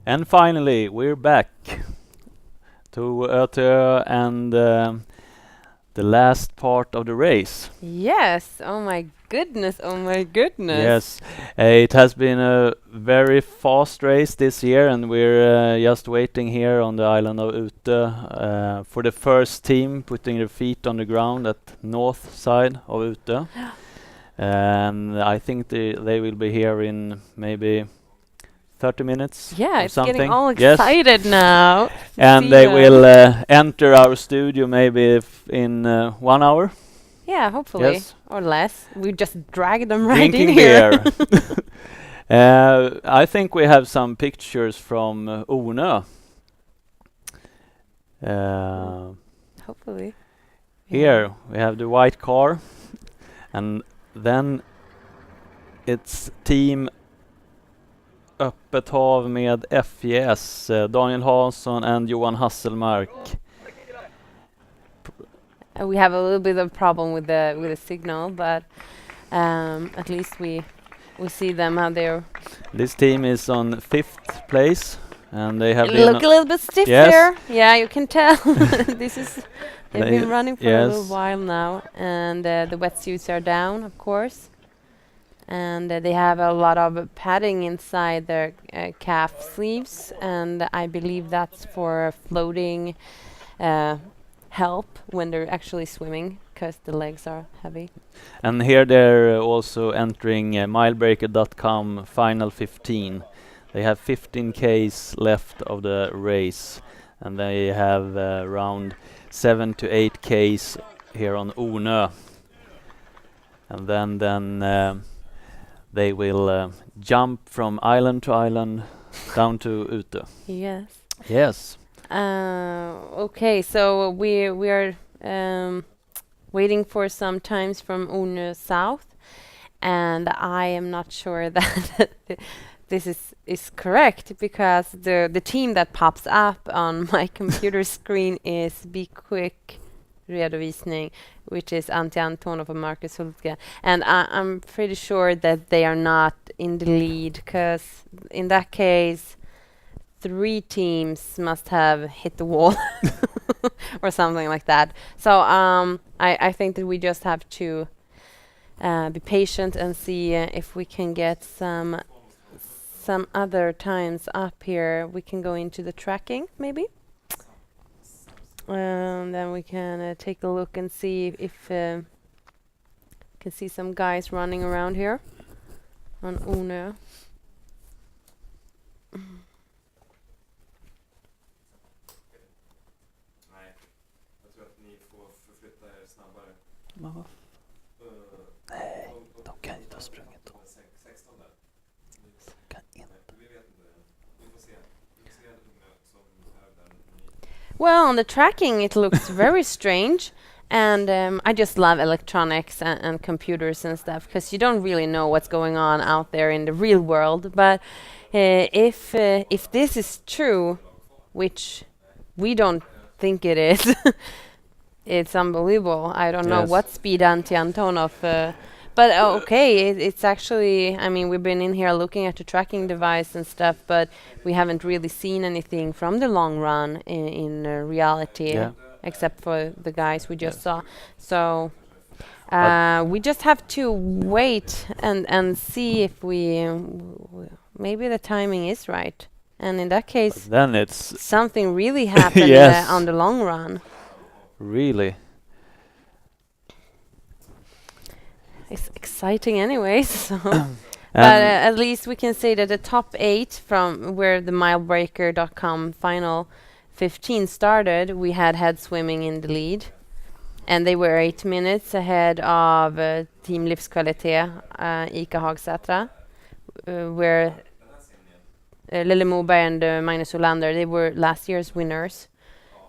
And finally, we're back to ÖTILLÖ and the last part of the race. Yes. Oh my goodness. Oh my goodness. Yes, it has been a very fast race this year, and we're just waiting here on the island of Utö for the first team putting their feet on the ground at north side of Utö. And I think they will be here in maybe 30 minutes Yeah, or it's something. getting all Yes. excited now. to And see they them. will enter our studio maybe in 1 hour. Yeah, hopefully. Yes. Or less. We just drag them right Drinking in here. beer. I think we have some pictures from Ornö. Hopefully. Here we have the white car, and then it's team Öppet hav med FJS, Daniel Hansson and Johan Hasselmark. We have a little bit of problem with the signal, but at least we see them how they're This team is on 5th place, and they have look a little bit stiff Yes. there. Yeah, you can tell. This is they've They- been running for a little yes. while now, and the wetsuits are down, of course, and they have a lot of padding inside their calf sleeves, and I believe that's for floating help when they're actually swimming, because the legs are heavy. And here they're also entering milebreaker.com final 15. They have 15 Ks left of the race, and they have around 7 to 8 Ks here on Ornö. And then they will jump from island to island down to Utö. Yes. Yes. Okay, so we are waiting for some times from Ornö South, and I am not sure that this is correct, because the team that pops up on my computer screen is Be Quick Redovisning, which is Antti Antonov and Marcus Hultgren, and I'm pretty sure that they are not in the lead, because in that case 3 teams must have hit the wall or something like that. So I think that we just have to be patient and see if we can get some other times up here. We can go into the tracking maybe. Then we can take a look and see if can see some guys running around here on Ornö. Nej, de kan inte ha sprungit då. Kan inte. Well, on the tracking, it looks very strange. And I just love electronics and computers and stuff, because you don't really know what's going on out there in the real world. But if this is true, which we don't think it is, it's unbelievable. I don't know Yes. what speed Antti Antonov. But okay, it's actually, I mean, we've been in here looking at the tracking device and stuff, but we haven't really seen anything from the long run in reality, Yeah. except for the guys we just Yes. saw. So But- we just have to wait and see if maybe the timing is right. And in that case, Then it's something really happened Yes. on the long run. really. It's exciting anyways. So. But And at least we can say that the top 8 from where the milebreaker.com final 15 started, we had head swimming in the lead. And they were 8 minutes ahead of Team Livskvalitet, Ika Hagsätra, where Lille Moberg and Magnus Olander, they were last year's winners.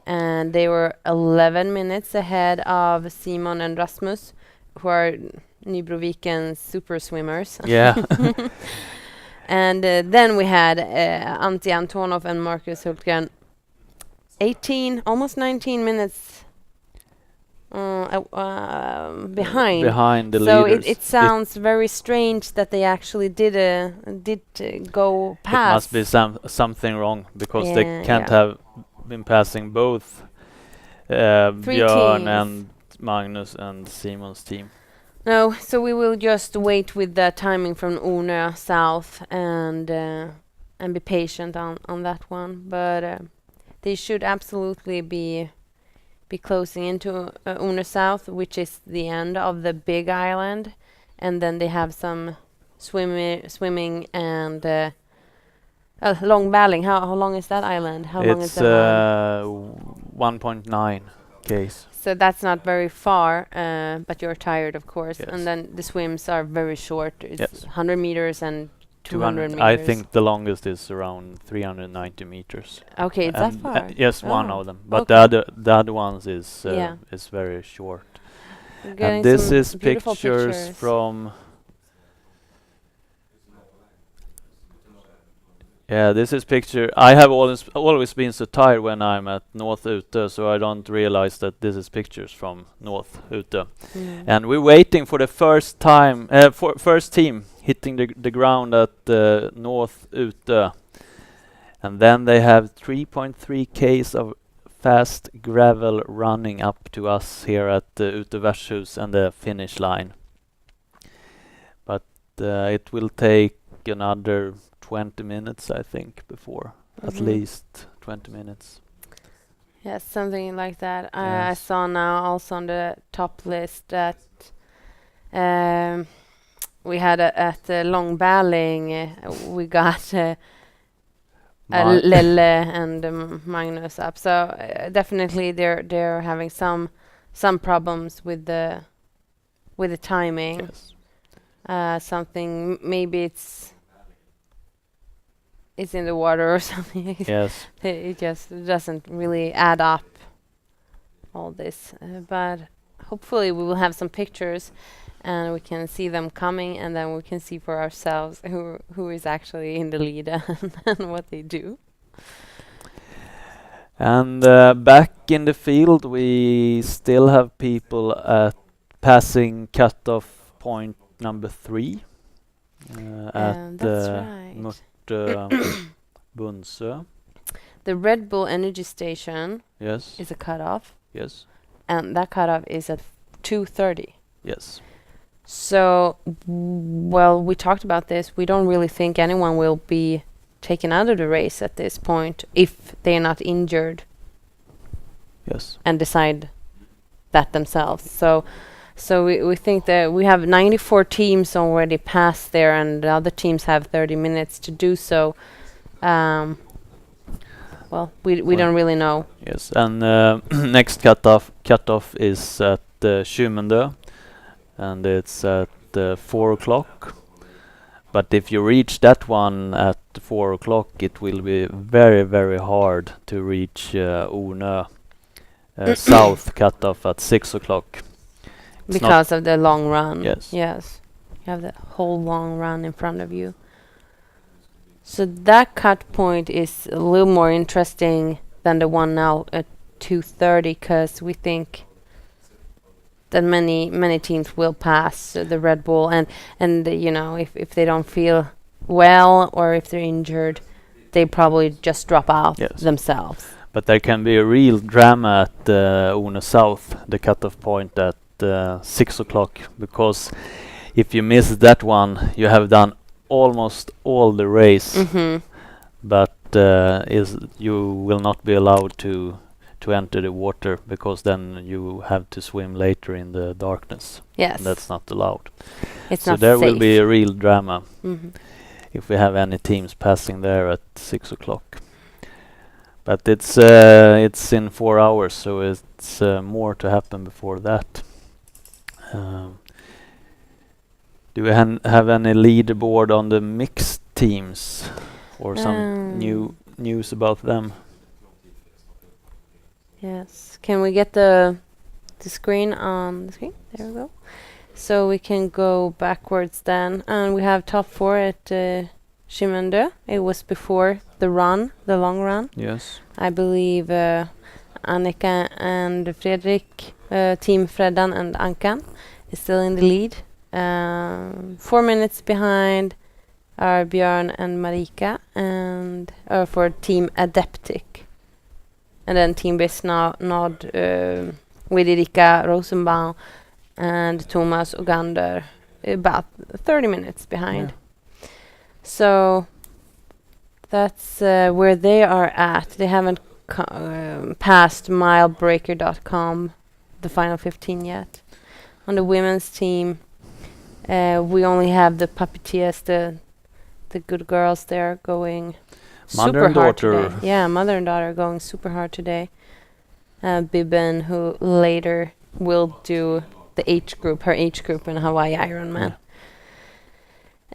And they were 11 minutes ahead of Simon and Rasmus, who are Nybroviken's super swimmers. yeah. And then we had Antti Antonov and Marcus Hultgren, 18, almost 19 minutes behind. Behind the So leaders. it sounds very strange that they actually did go It must past. be something wrong because they Yeah, can't yeah. have been passing both Three Björn teams. and Magnus and Simon's team. No, so we will just wait with the timing from Ornö South and be patient on that one. But they should absolutely be closing into Ornö South, which is the end of the big island, and then they have some swimming and long balling. How long is that island? How long is It's the run? 1.9 Ks. So that's not very far, but you're tired, of course. Yes. And then the swims are very short. It's Yes. 100 meters and 200 meters. I think the longest is around 390 meters. Okay, it's that far. Yes, one Oh, of them. But okay. the other ones is Yeah. very short. We're getting And this some is beautiful pictures from. Yeah, this is picture. I have always been so tired when I'm at North Ute, so I don't realize that this is pictures from North Ute. Mm. And we're waiting for the first team hitting the ground at North Ute. And then they have 3.3 Ks of fast gravel running up to us here at Ute Värdshus and the finish line. But it will take another 20 minutes, I think, before. At least 20 minutes. Yes, something like that. I Yes. saw now also on the top list that we had at Long Balling, we got Lelle and Magnus up. So definitely they're having some problems with the timing. Yes. Something maybe it's in the water or something. Yes. It just doesn't really add up, all this. But hopefully we will have some pictures and we can see them coming, and then we can see for ourselves who is actually in the lead and what they do. And back in the field, we still have people at passing cutoff point number 3 at That's right. Bunsö. The Red Bull energy station Yes. is a cutoff, Yes. and that cutoff is at 2:30. Yes. So, well, we talked about this. We don't really think anyone will be taken out of the race at this point if they're not injured Yes. and decide that themselves. So we think that we have 94 teams already passed there, and the other teams have 30 minutes to do so. Well, we don't really know. Yes. And next cutoff is at Kymendö, and it's at 4 o'clock. But if you reach that one at 4 o'clock, it will be very, very hard to reach Ornö South cutoff at 6 o'clock. Because of the long run. Yes. Yes. You have the whole long run in front of you. So that cut point is a little more interesting than the one now at 2:30, because we think that many teams will pass the Red Bull, and you know, if they don't feel well or if they're injured, they probably just drop out themselves. But there can be a real drama at Ornö South, the cutoff point at 6 o'clock, because if you miss that one, you have done almost all the race, but you will not be allowed to enter the water, because then you have to swim later in the darkness. Yes. And that's not allowed. It's so not there safe. will be a real drama if we have any teams passing there at 6 o'clock. But it's in 4 hours, so it's more to happen before that. Do we have any leaderboard on the mixed teams, or some news about them? Yes. Can we get the screen on the screen? There we go. So we can go backwards then, and we have top 4 at Kymendö. It was before the long run. Yes. I believe Annika and Fredrik Team Freddan and Ankan is still in the lead. 4 minutes behind are Björn and Marika, and for Team Adeptic. And then Team Bisnod with Erika Rosenbaum and Thomas Ugander about 30 minutes behind. Yeah. So that's where they are at. They haven't passed milebreaker.com, the final 15 yet. On the women's team, we only have the puppeteers, the good girls there going Mother super and hard daughter. today. Yeah, mother and daughter going super hard today. Bibben, who later will do the her age group in Hawaii Ironman. Yeah.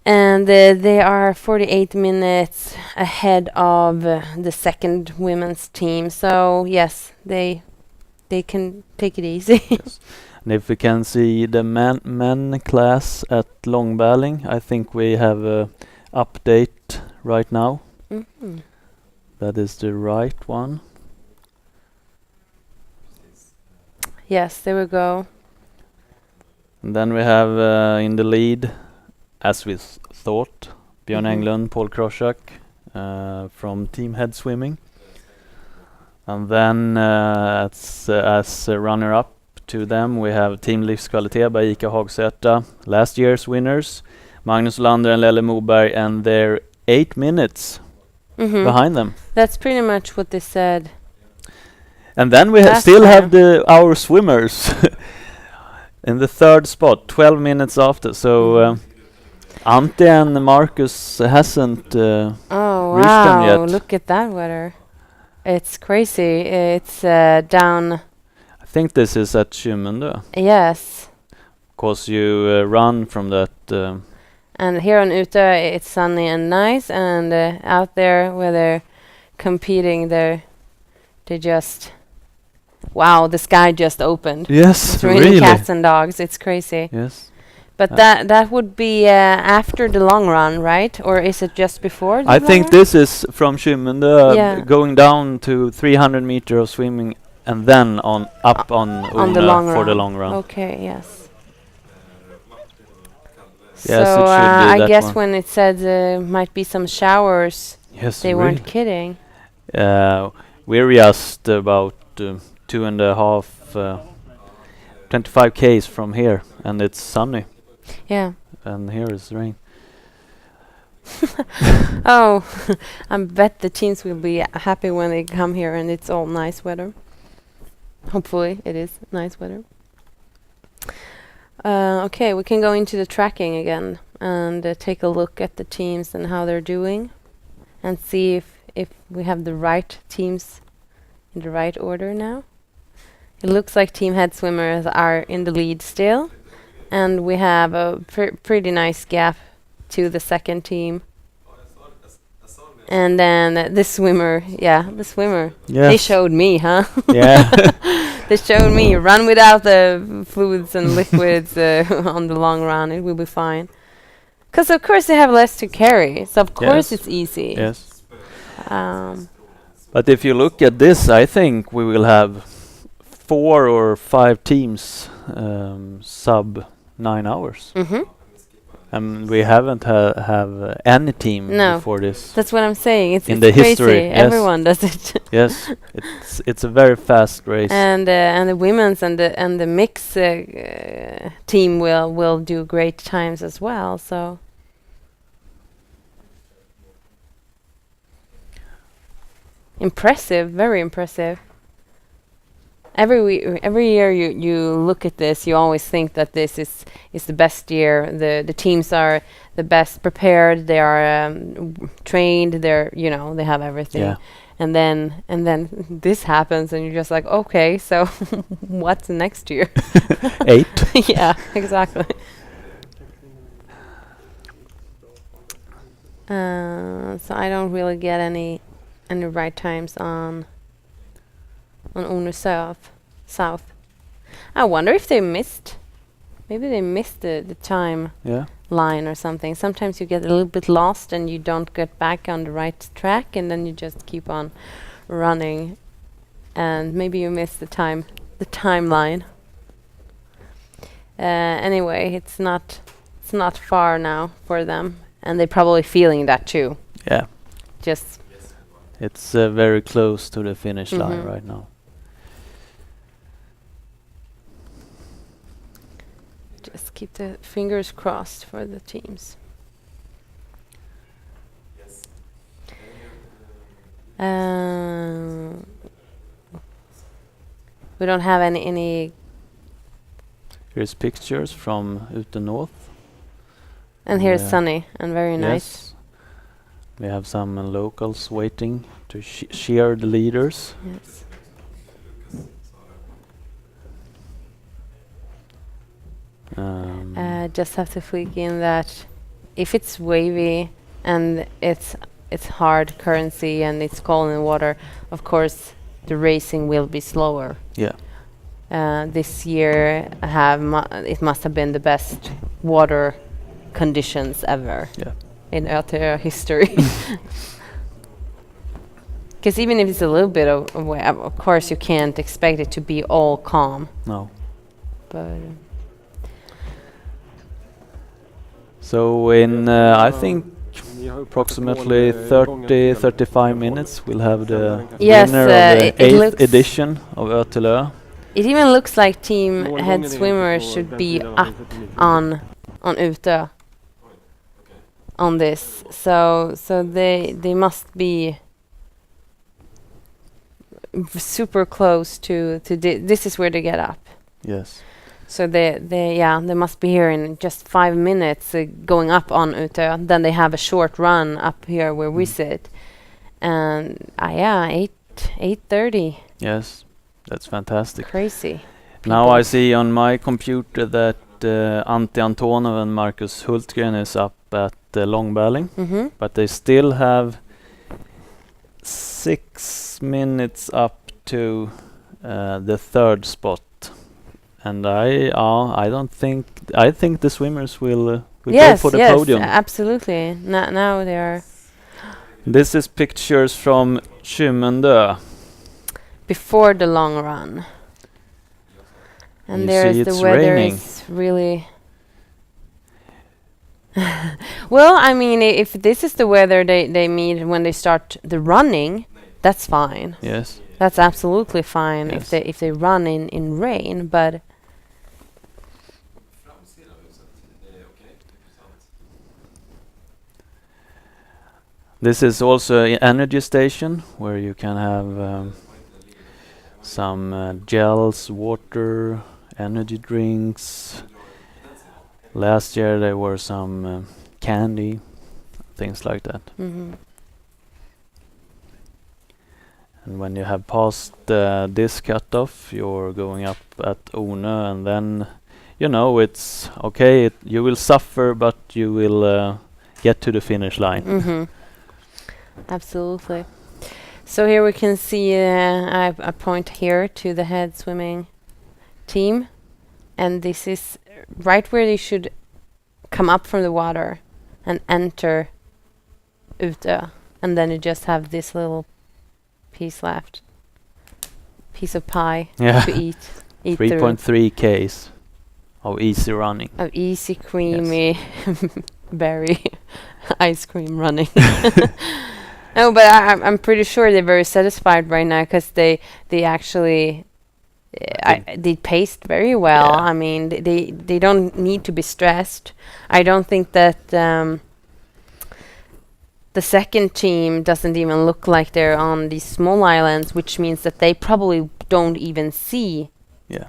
And they are 48 minutes ahead of the second women's team. So yes, they can take it easy. Yes. And if we can see the men class at Långballing, I think we have a update right now. Mm-hmm. That is the right one. Yes, there we go. And then we have in the lead, as we thought, Björn Mhm. Englund, Paul Kroschak from Team Head Swimming. And then as a runner-up to them, we have Team Livskvalitet by Ika Hagsätra, last year's winners, Magnus Olander and Lelle Moberg, and they're 8 minutes Mhm. behind them. That's pretty much what they said. And then we Last still have time. our swimmers in the third spot, 12 minutes after. So Ante and Marcus hasn't Oh reached them wow! yet. Look at that weather. It's crazy. It's down. I think this is at Kymundö, Yes. because you run from that. And here on Utö, it's sunny and nice, and out there where they're competing, they just wow, the sky just opened. Yes, It's raining really. cats and dogs. It's crazy. Yes, But that would be after the long run, right? Or is it just before? The I long think run? this is from Kymundö Yeah. going down to 300 meters of swimming, and then up on the Une long for run. the long run. Okay. Yes. Yes, so it should be I that guess one. when it said might be some showers, Yes, they really. weren't kidding. We're just about 2.5, 25 k's from here, and it's sunny, Yeah. and here is rain. Oh, I bet the teams will be happy when they come here and it's all nice weather. Hopefully it is nice weather. Okay, we can go into the tracking again and take a look at the teams and how they're doing and see if we have the right teams in the right order now. It looks like Team Head Swimmers are in the lead still, and we have a pretty nice gap to the second team. And then the swimmer, they Yes. showed me, huh? Yeah. They showed me run without the fluids and liquids on the long run. It will be fine. Because of course they have less to carry, so of course Yes. it's easy. Yes. Um, But if you look at this, I think we will have 4 or 5 teams sub 9 hours. mhm. We haven't have any team No. before this. That's what I'm saying. It's In it's the crazy. history, yes. Everyone does it. Yes, it's a very fast race. And the women's and the mix team will do great times as well. So impressive, very impressive. Every year you look at this, you always think that this is the best year. The teams are the best prepared. They are trained. They have everything. Yeah. And then this happens, and you're just like, okay, so what's next year? 8. Yeah, exactly. So I don't really get any right times on Une South. I wonder if they missed. Maybe they missed the time Yeah. line or something. Sometimes you get a little bit lost and you don't get back on the right track, and then you just keep on running, and maybe you miss the timeline. Anyway, it's not far now for them, and they're probably feeling that too. Yeah, Just it's very close to the finish line Mhm. right now. just keep the fingers crossed for the teams. We don't have any, Here's pictures from Ute North. and here's Yeah. sunny and very nice. Yes. We have some locals waiting to cheer the leaders. Yes. Just have to flick in that if it's wavy and it's hard currency and it's cold in the water, of course the racing will be slower. Yeah. This year it must have been the best water conditions ever. Yeah. In ÖTILLÖ history. Because even if it's a little bit of wave, of course you can't expect it to be all calm. No. But So in I think approximately 30-35 minutes we'll have the Yes, winner of it the 8th looks- edition of ÖTILLÖ. it even looks like team head swimmers should be up on Utö on this. So they must be super close to this is where they get up. Yes. So they must be here in just 5 minutes going up on Utö. Then they have a short run up here where we sit, and 8:30. Yes. That's fantastic. Crazy. Now people. I see on my computer that Antti Antonov and Marcus Hultgren is up at Långberling, Mhm. but they still have 6 minutes up to the 3rd spot. And I think the swimmers will go for the podium. Absolutely. Now they are This is pictures from Kymmendö. before the long run. And You there's see the it's weather raining. is really well, I mean, if this is the weather they meet when they start the running, that's fine. Yes. That's absolutely fine Yes. if they run in rain, but This is also an energy station where you can have some gels, water, energy drinks. Last year there were some candy, things like that. mhm. And when you have passed this cutoff, you're going up at Ornö, and then it's okay. You will suffer, but you will get to the finish line. Mhm. Absolutely. So here we can see I point here to the head swimming team, and this is right where they should come up from the water and enter Utö, and then you just have this little piece left, piece of pie Yeah. to eat through. 3.3 Ks of easy running. Of easy, creamy berry ice cream running. No, but I'm pretty sure they're very satisfied right now because they actually they paced very well. Yeah. I mean, they don't need to be stressed. I don't think that the second team doesn't even look like they're on these small islands, which means that they probably don't even see. Yeah.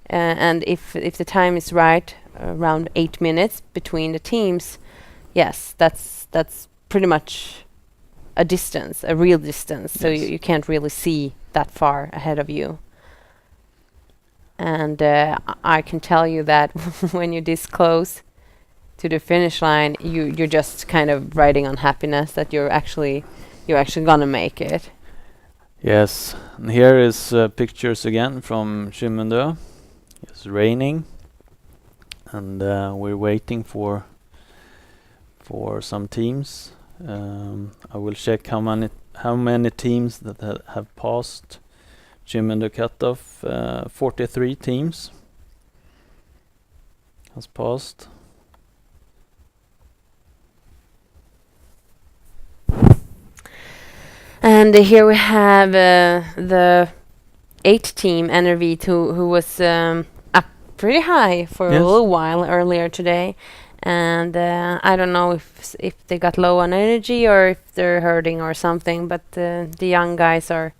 And if the time is right, around 8 minutes between the teams, yes, that's pretty much a distance, a real distance. So Yes. you can't really see that far ahead of you. And I can tell you that when you're this close to the finish line, you're just kind of riding on happiness that you're actually gonna make it. Yes, and here is pictures again from Kymmendö. It's raining, and we're waiting for some teams. I will check how many teams that have passed Kymmendö cutoff. 43 teams. has passed. And here we have the 8 team NRV who was up pretty high for a Yes. little while earlier today. And I don't know if they got low on energy or if they're hurting or something, but the young guys are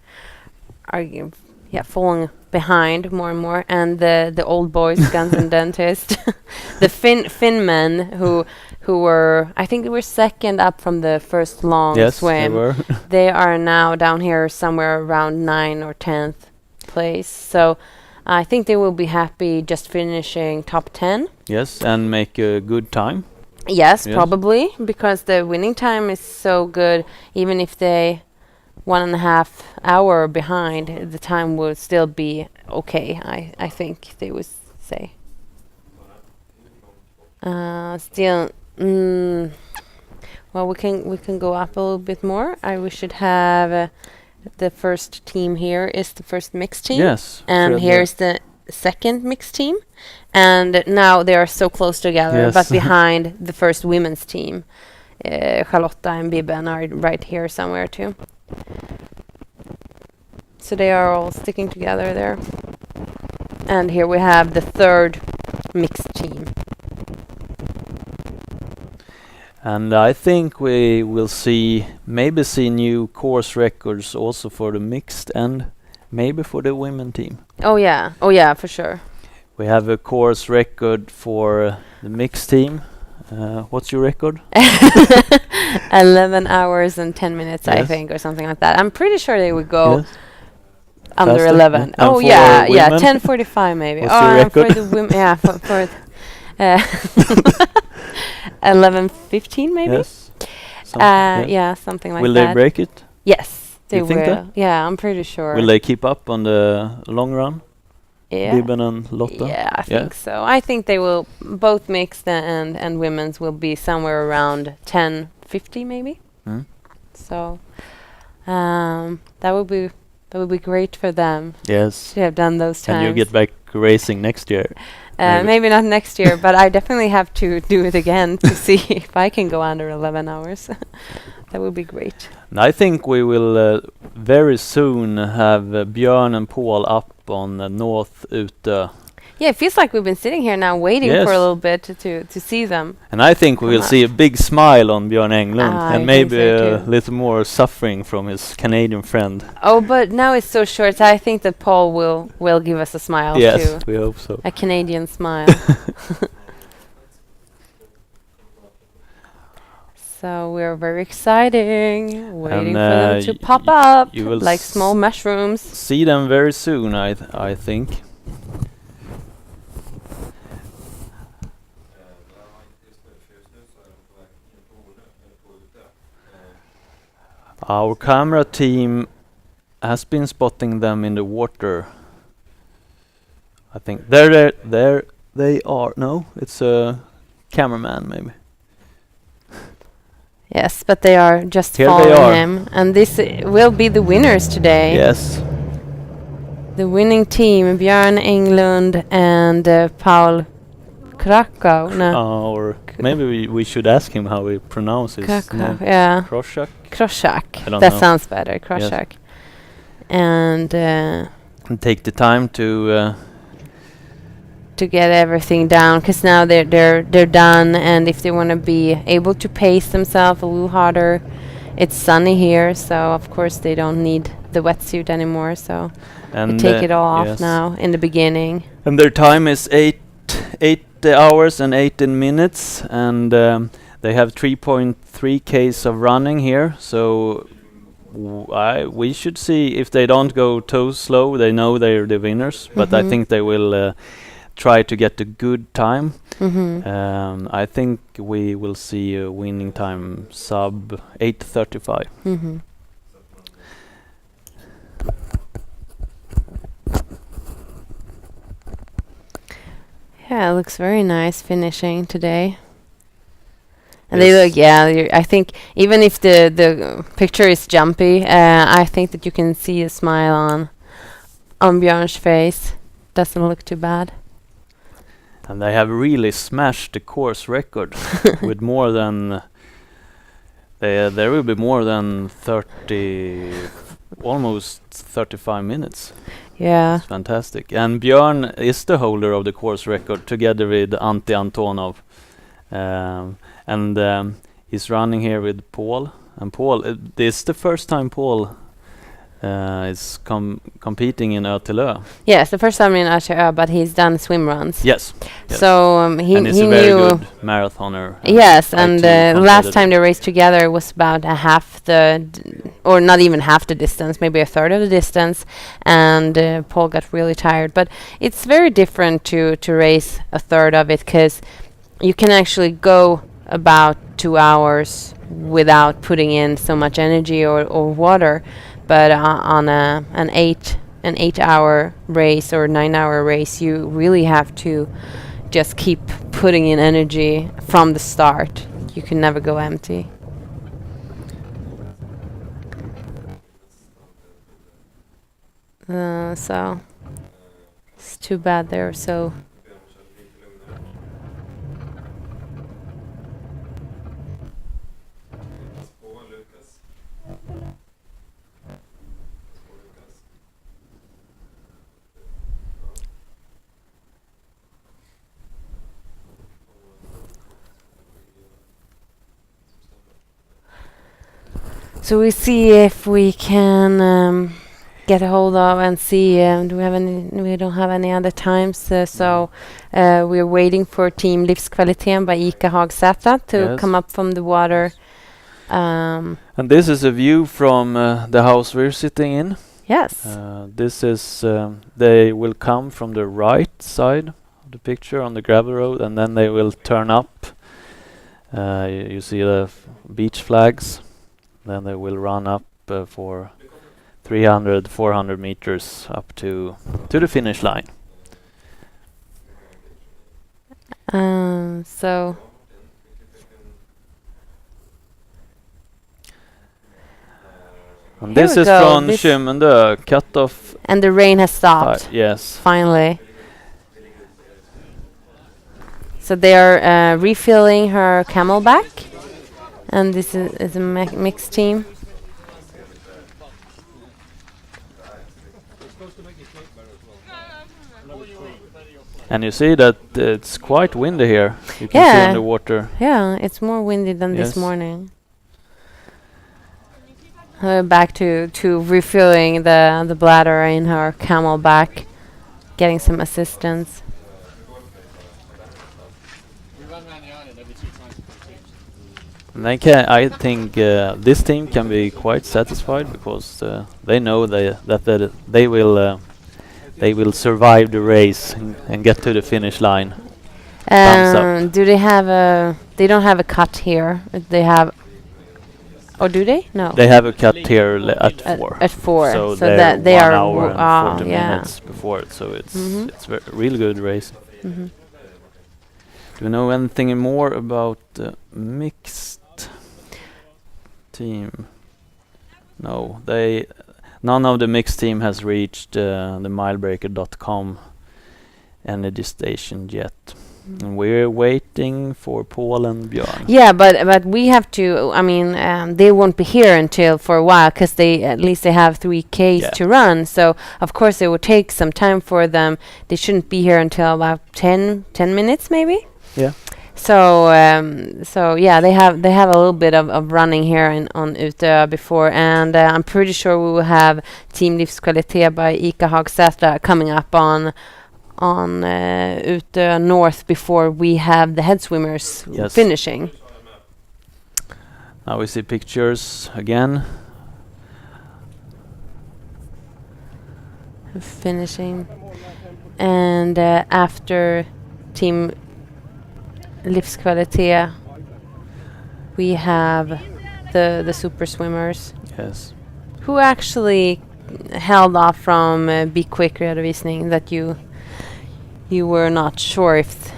falling behind more and more, and the old boys, Guns and Dentist, the Finn men who were, I think they were second up from the first long Yes, swim. they were. They are now down here somewhere around 9th or 10th place. So I think they will be happy just finishing top 10. Yes, and make a good time. Yes, Yes. probably, because the winning time is so good. Even if they 1.5 hour behind, the time will still be okay. I think they would say. Still, well, we can go up a little bit more. We should have the first team here is the first mixed team. Yes. And Fred, here's the second mixed team. And now they are so close together, Yes. but behind the first women's team. Charlotta and Bibben are right here somewhere too. So they are all sticking together there. And here we have the third mixed team. And I think we will maybe see new course records also for the mixed and maybe for the women team. Oh yeah, for sure. We have a course record for the mixed team. What's your record? 11 hours and 10 minutes, I Yes. think, or something like that. I'm pretty sure they would go Yes. under Faster? 11. And Oh for yeah, women? 10:45 maybe. What's your and for record? the women, yeah, for 11:15 maybe. Yes. Yeah. Yeah, something like Will that. they break it? Yes, they You think will. that? Yeah, I'm pretty sure. Will they keep up on the long run? Yeah. Bibben and Lotta? Yeah, I Yeah. think so. I think they will, both mixed and women's will be somewhere around 10:50 maybe. Mm. So that would be great for them Yes. to have done those times. And you get back racing next year. maybe not next year, but I definitely have to do it again to see if I can go under 11 hours. That would be great. And I think we will very soon have Björn and Paul up on North Ute. Yeah, it feels like we've been sitting here now waiting Yes. for a little bit to see them. And I think we will see a big smile on Björn Englund I and think maybe so a too. little more suffering from his Canadian friend. Oh, but now it's so short. So I think that Paul will give us a smile Yes, too. we hope so. A Canadian smile. So we're very exciting, waiting for them to pop up you will like small mushrooms. See them very soon, I think. Our camera team has been spotting them in the water. I think there they are. No, it's a cameraman maybe. Yes, but they are just Here they following are. him, and this will be the winners today. Yes. The winning team: Björn Englund and Paul Krakow. No, Or maybe we should ask him how he pronounces his Krakow. name. Yeah, Kroschak. Kroschak. I don't That know. sounds better. Kroschak. And And take the time to get everything down, because now they're done, and if they want to be able to pace themselves a little harder, it's sunny here, so of course they don't need the wetsuit anymore, so they and take it all off yes. now in the beginning. And their time is 8 hours and 18 minutes, and they have 3.3 Ks of running here, so we should see if they don't go too slow. They know they're the winners, but I Mhm. think they will try to get a good time. Mm-hmm. I think we will see a winning time sub 8:35. Mm-hmm. Yeah, it looks very nice finishing today. And they Yes. look, I think even if the picture is jumpy, I think that you can see a smile on Björn's face. Doesn't look too bad. and they have really smashed the course record with more than there will be more than 30, almost 35 minutes. Yeah. It's fantastic. And Björn is the holder of the course record together with Ante Antonov. And he's running here with Paul. And Paul, this is the first time Paul is competing in ÖTILLÖ. Yes, the first time in ÖTILLÖ, but he's done swim runs. Yes. So and he he's a knew. very good marathoner. Yes, tried and to last time they raced together was about a half or not even half the distance, maybe a third of the distance, and Paul got really tired. But it's very different to race a third of it, because you can actually go about 2 hours without putting in so much energy or water. But on an 8-hour race or 9-hour race, you really have to just keep putting in energy from the start. You can never go empty. So it's too bad they're so. So we see if we can get a hold of and see. Do we have any? We don't have any other times. So we're waiting for Team Livskvaliteten by Ika Hagsätra to come up from the water. And this is a view from the house we're sitting in. Yes. This is they will come from the right side of the picture on the gravel road, and then they will turn up. You see the beach flags. Then they will run up for 300, 400 meters up to the finish line. So. And this is from Kymendö, cut off. And the rain has stopped. Yes. Finally. So they are refilling her Camelback. And this is a mixed team. And you see that it's quite windy here. You can see on the water. Yeah, it's more windy than this morning. Back to refilling the bladder in her Camelback, getting some assistance. And I think this team can be quite satisfied, because they know that they will survive the race and get to the finish line. Do they have they don't have a cut here. They have, or do they? No. They have a cut here at 4. At 4. So that they 1 are hour and 40 minutes before it. So it's really good race. Do you know anything more about the mixed team? No, none of the mixed team has reached the Milebreaker.com energy station yet. And we're waiting for Paul and Björn. Yeah, but we have to. I mean, they won't be here until for a while, because they have 3 Ks to run. So of course it will take some time for them. They shouldn't be here until about 10 minutes maybe. Yeah. So yeah, they have a little bit of running here on ÖTILLÖ before, and I'm pretty sure we will have Team Livskvalitet by Ika Hagsätra coming up on ÖTILLÖ North before we have the head swimmers finishing. Now we see pictures again. Finishing, and after Team Livskvalitet, we have the super swimmers. Yes. Who actually held off from Be Quick redovisning, that you were not sure if.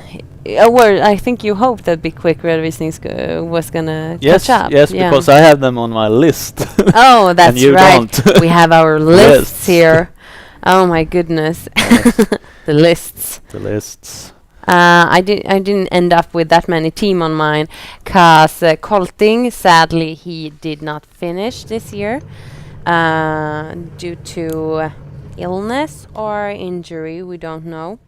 I think you hoped that Be Quick redovisning was gonna catch up. Yes, because I have them on my list. Oh, that's and you right. Don't. We have our lists here. Oh my goodness, the lists. The lists. I didn't end up with that many team on mine, cause Kolting, sadly, he did not finish this year due to illness or injury. We don't know.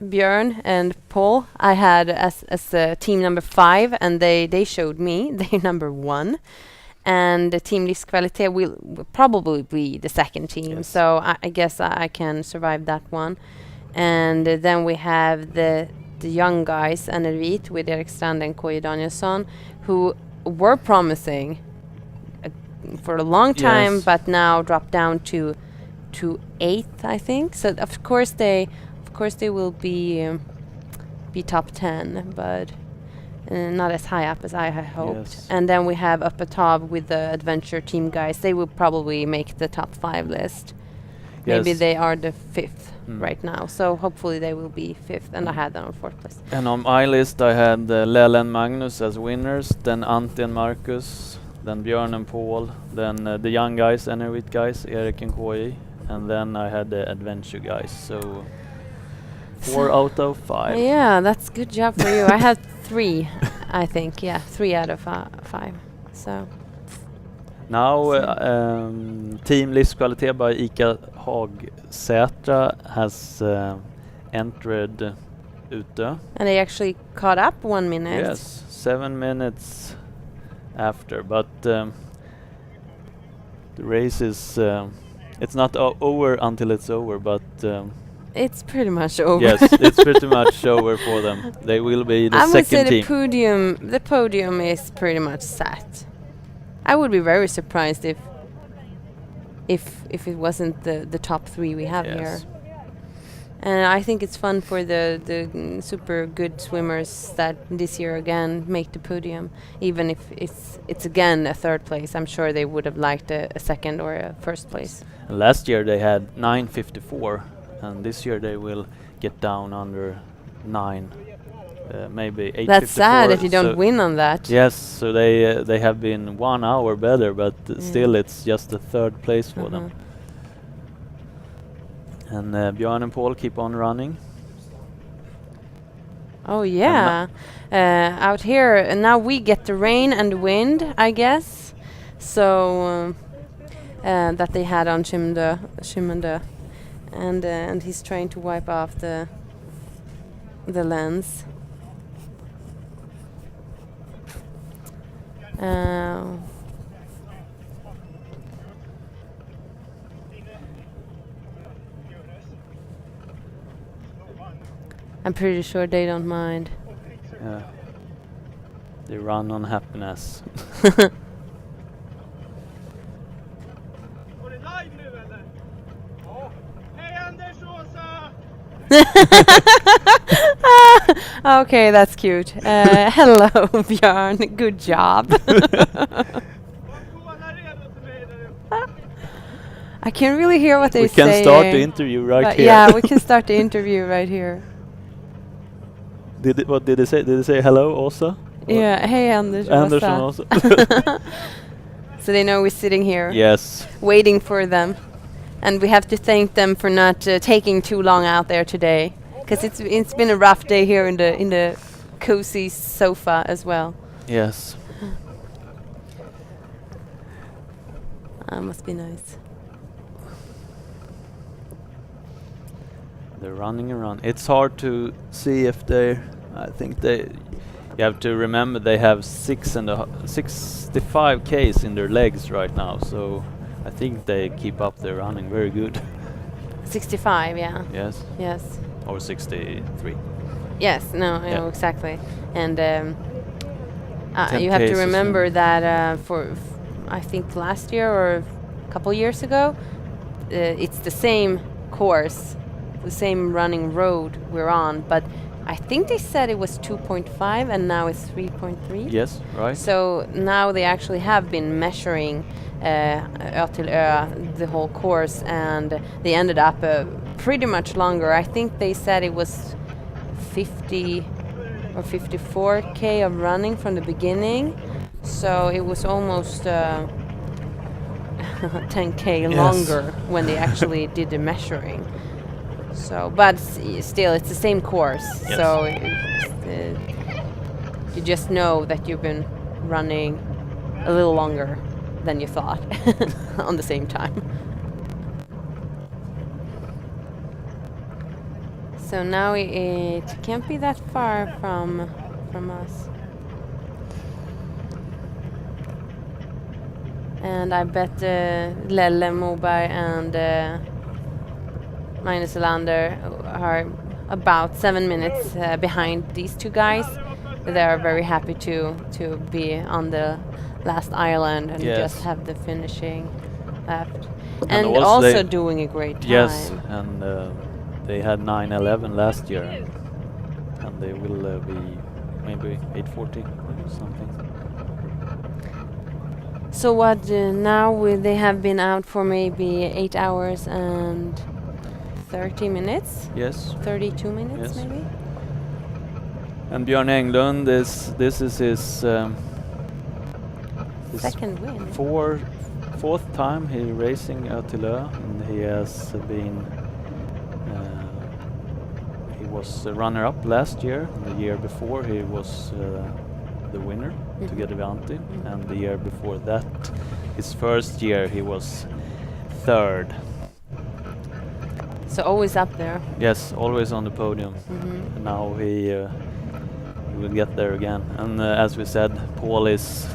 Björn and Paul, I had as team number 5, and they showed me they're number 1. And the team Livskvalitet will probably be the second team. Yes. So I guess I can survive that one. And then we have the young guys, Enervit with Erik Strand and Koje Danielsson, who were promising for a long time, Yes. but now dropped down to 8th, I think. So of course they will be top 10, but not as high up as I had hoped. Yes. And then we have up at top with the adventure team guys. They will probably make the top 5 list. Maybe Yes. they are the 5th Mm. right now. So hopefully they will be 5th. And I had them on 4th place. And on my list I had Lelle and Magnus as winners, then Ante and Marcus, then Björn and Paul, then the young guys, Enervit guys, Erik and Koji, and then I had the adventure guys. So 4 out of 5. Yeah, that's good job for you. I had 3, I think. Yeah, 3 out of 5. So Now Team Livskvalitet by Ika Hagsätra has entered ÖTILLÖ. and they actually caught up 1 minute. Yes, 7 minutes after, but the race is it's not over until it's over, but It's pretty much over. yes, it's pretty much over for them. They will be the I would say second team. the podium is pretty much set. I would be very surprised if it wasn't the top 3 we have here. Yes. And I think it's fun for the super good swimmers that this year again make the podium, even if it's again a 3rd place. I'm sure they would have liked a 2nd or a 1st place. And last year they had 9:54, and this year they will get down under 9, maybe 8:54. That's sad that you don't so win on that. Yes, so they have been 1 hour better, but still it's just the 3rd place for them. And Björn and Paul keep on running. Oh yeah, out here now we get the rain and wind, I guess. So that they had on Schimende, and he's trying to wipe off the lens. I'm pretty sure they don't mind. Yeah. They run on happiness. Okay, that's cute. Hello, Björn. Good job. I can really hear what they say. We can start the interview right here. Yeah, we can start the interview right here. What did they say? Did they say hello also? Yeah, hey Anders. Anderson also. So they know we're sitting here. Yes. Waiting for them. And we have to thank them for not taking too long out there today, because it's been a rough day here in the cozy sofa as well. Yes. Must be nice. They're running around. It's hard to see if they. I think they. You have to remember they have 65 Ks in their legs right now, so I think they keep up their running very good. 65, yeah. Yes. Yes. Or 63. Yes, no, I Yeah. know exactly. And 10 you have to Ks or remember something. that I think last year or a couple years ago, it's the same course, the same running road we're on, but I think they said it was 2.5 and now it's 3.3. Yes, right. So now they actually have been measuring ÖTILLÖ, the whole course, and they ended up pretty much longer. I think they said it was 50 or 54K of running from the beginning. So it was almost 10K Yes. longer when they actually did the measuring. So, but still, it's the same course. Yes. So you just know that you've been running a little longer than you thought on the same time. So now it can't be that far from us. And I bet Lelle Moberg and Magnus Elander are about 7 minutes behind these two guys. They are very happy to be on the last island and Yes. just have the finishing left. And And also also they- doing a great time. Yes, and they had 9:11 last year, and they will be maybe 8:40 or something. So what now they have been out for maybe 8 hours and 30 minutes? Yes, 32 minutes Yes. maybe? and Björn Englund, this is his Second win. fourth time he racing ÖTILLÖ, and he has been he was a runner-up last year. And the year before he was the winner to get Avanti, and the year before that, his first year, he was third. So always up there. Yes, always on the podium. And now he will get there again. And as we said, Paul it's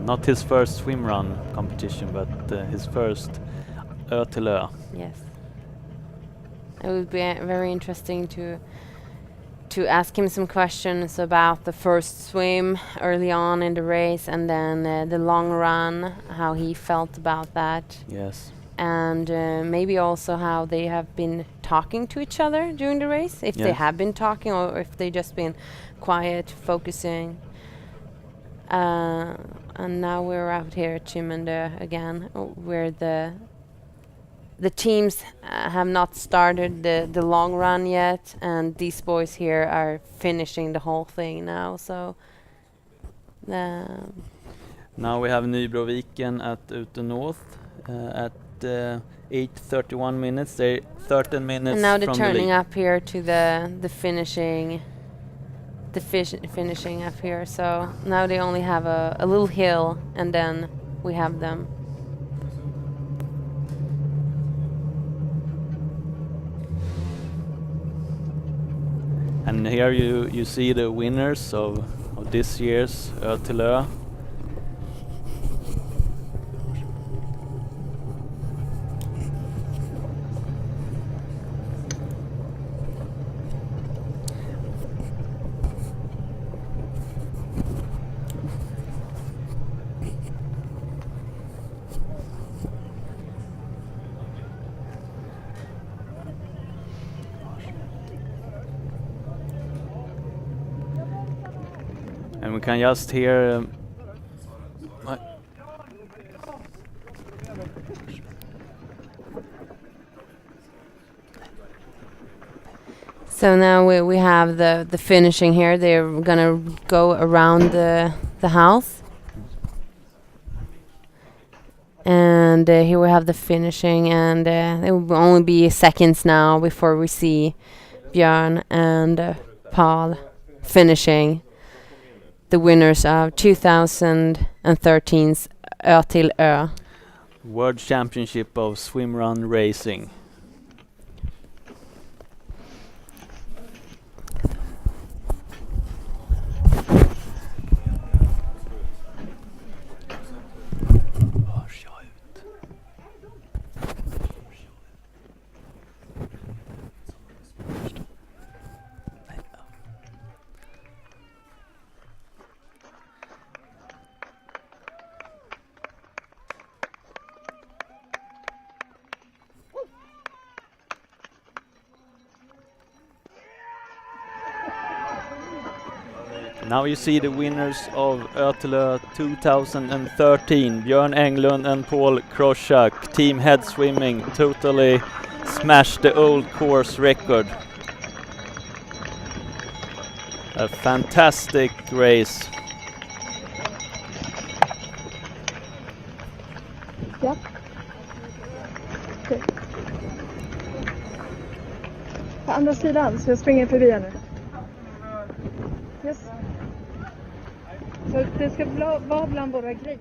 not his first swimrun competition, but his first ÖTILLÖ. Yes. It would be very interesting to ask him some questions about the first swim early on in the race, and then the long run, how he felt about that, Yes. and maybe also how they have been talking to each other during the race, if they Yes. have been talking or if they just been quiet, focusing. And now we're out here at Chimende again, where the teams have not started the long run yet, and these boys here are finishing the whole thing now. So Now we have Milebreaker at ÖTILLÖ North at 8:31 minutes. They're 13 minutes and now they're from turning the lead. up here to the finishing, finishing up here. So now they only have a little hill, and then we have them. And here you see the winners of this year's ÖTILLÖ. And we can just hear So now we have the finishing here. They're gonna go around the house, and here we have the finishing, and it will only be seconds now before we see Björn and Paul finishing, the winners of 2013's ÖTILLÖ. World Championship of Swimrun Racing. Now you see the winners of ÖTILLÖ 2013, Björn Englund and Paul Kroschak. Team head swimming totally smashed the old course record. A fantastic race. Yep. Good. andra sidan, så jag springer förbi här nu. Yes. Så det ska vara bland våra grejer.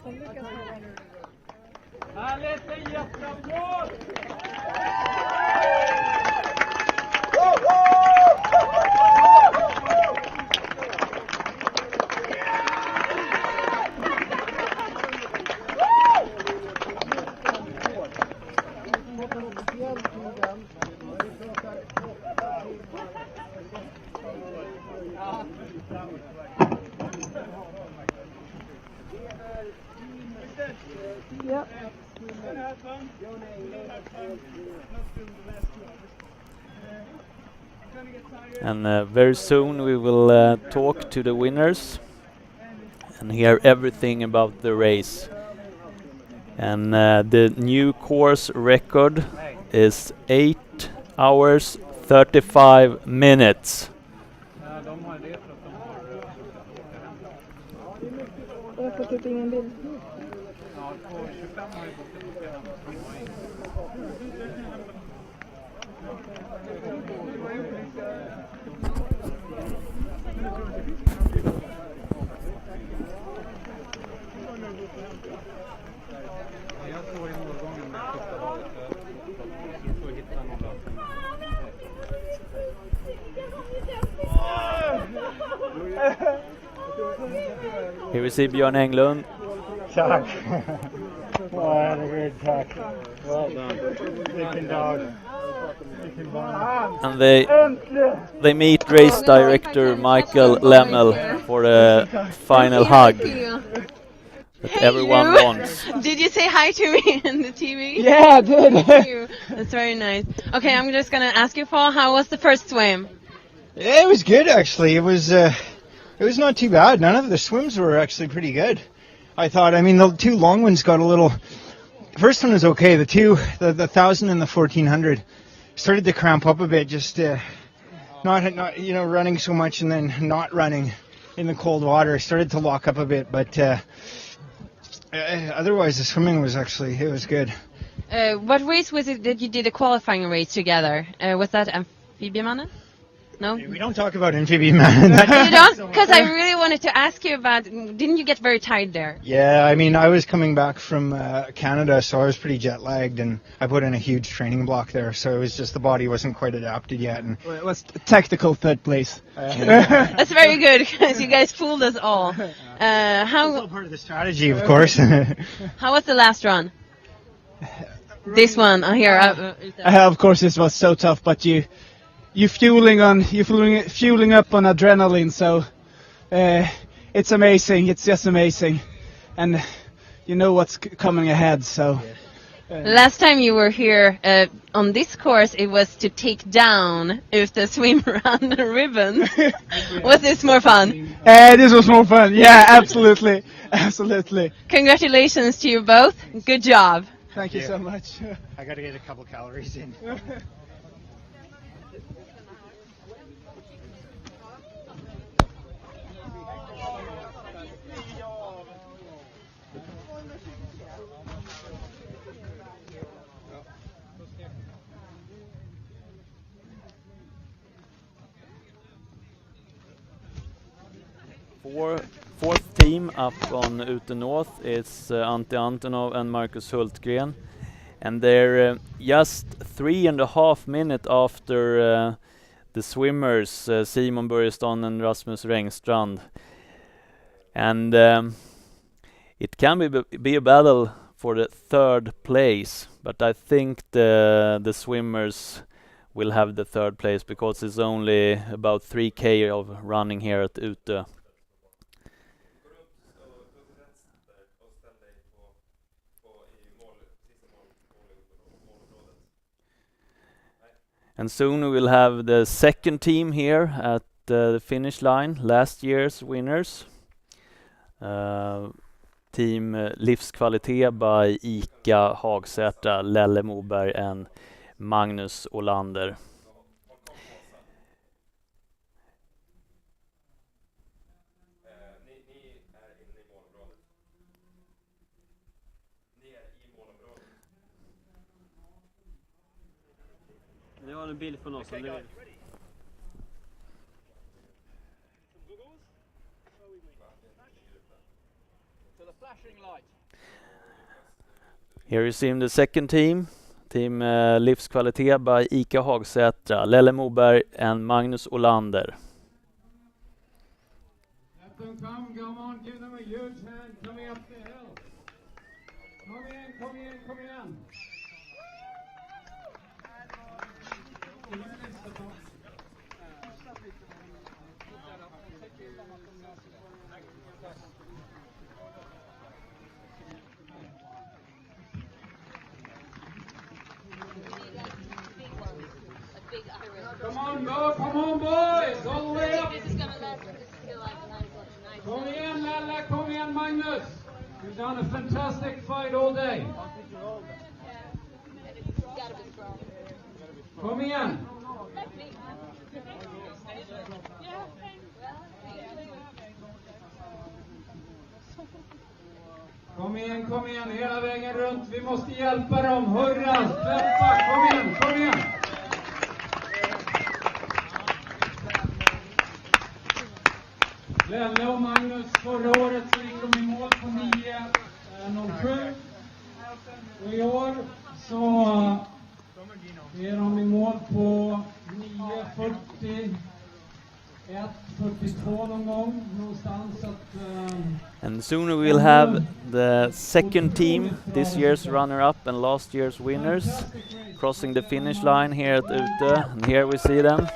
Som lyckas Yep. And very soon we will talk to the winners and hear everything about the race. And the new course record is 8 hours 35 minutes. Jag får typ ingen bild. Here we see Björn Englund. Tack. Herregud, tack. Well done. Vilken dag. Vilken bana. And they meet race director Michael Lemmel for a final hug that everyone wants. Did you say hi to me in the TV? Yeah, I did. Thank you. That's very nice. Okay, I'm just gonna ask you, Paul, how was the first swim? Yeah, it was good actually. It was not too bad. None of the swims were actually pretty good. I thought. I mean, the two long ones got a little. The first one was okay. The 1,000 and the 1,400 started to cramp up a bit. Just not running so much and then not running in the cold water started to lock up a bit. But otherwise, the swimming was good. What race was it that you did a qualifying race together? Was that Amphibiemannen? No? We don't talk about Amphibiemannen. You don't? Because I really wanted to ask you about, didn't you get very tired there? Yeah, I mean, I was coming back from Canada, so I was pretty jet lagged, and I put in a huge training block there, so it was just the body wasn't quite adapted yet. And it was tactical third place. That's very good, because you guys fooled us all. How all part of the strategy, of course. How was the last run? This one, here. Of course, this was so tough, but you're fueling up on adrenaline, so it's amazing. It's just amazing, and you know what's coming ahead. So last time you were here on this course, it was to take down the Swimrun ribbon. Was this more fun? This was more fun. Yeah, absolutely, absolutely. Congratulations to you both. Good job. Thank you so much. I got to get a couple calories in. Fourth team up on Ute North is Ante Antonov and Marcus Hultgren, and they're just 3.5 minutes after the swimmers Simon Börjesson and Rasmus Rengstrand, and it can be a battle for the third place, but I think the swimmers will have the third place because it's only about 3k of running here at Ute. And soon we will have the second team here at the finish line, last year's winners. Team Livskvalitet by Ika Hagsätra, Lelle Moberg and Magnus Olander. Det var en bild från oss om du vill. Here you see the second team. Team Livskvalitet by Ica Hagsätra, Lelle Moberg and Magnus Olander. Let them come on, give them a huge hand coming up the hill. Kom igen. Come on boys, all the way up. Kom igen Magnus. You've done a fantastic fight all day. Kom igen. Kom igen, hela vägen runt. Vi måste hjälpa dem. Hurra, släppa, kom igen. Lelle och Magnus, förra året så gick de i mål på 9.07. Och i år så är de i mål på 9.40. 1.42 någon gång någonstans And soon we will have the second team, this year's runner-up and last year's winners, crossing the finish line here at Ute, and here we see them.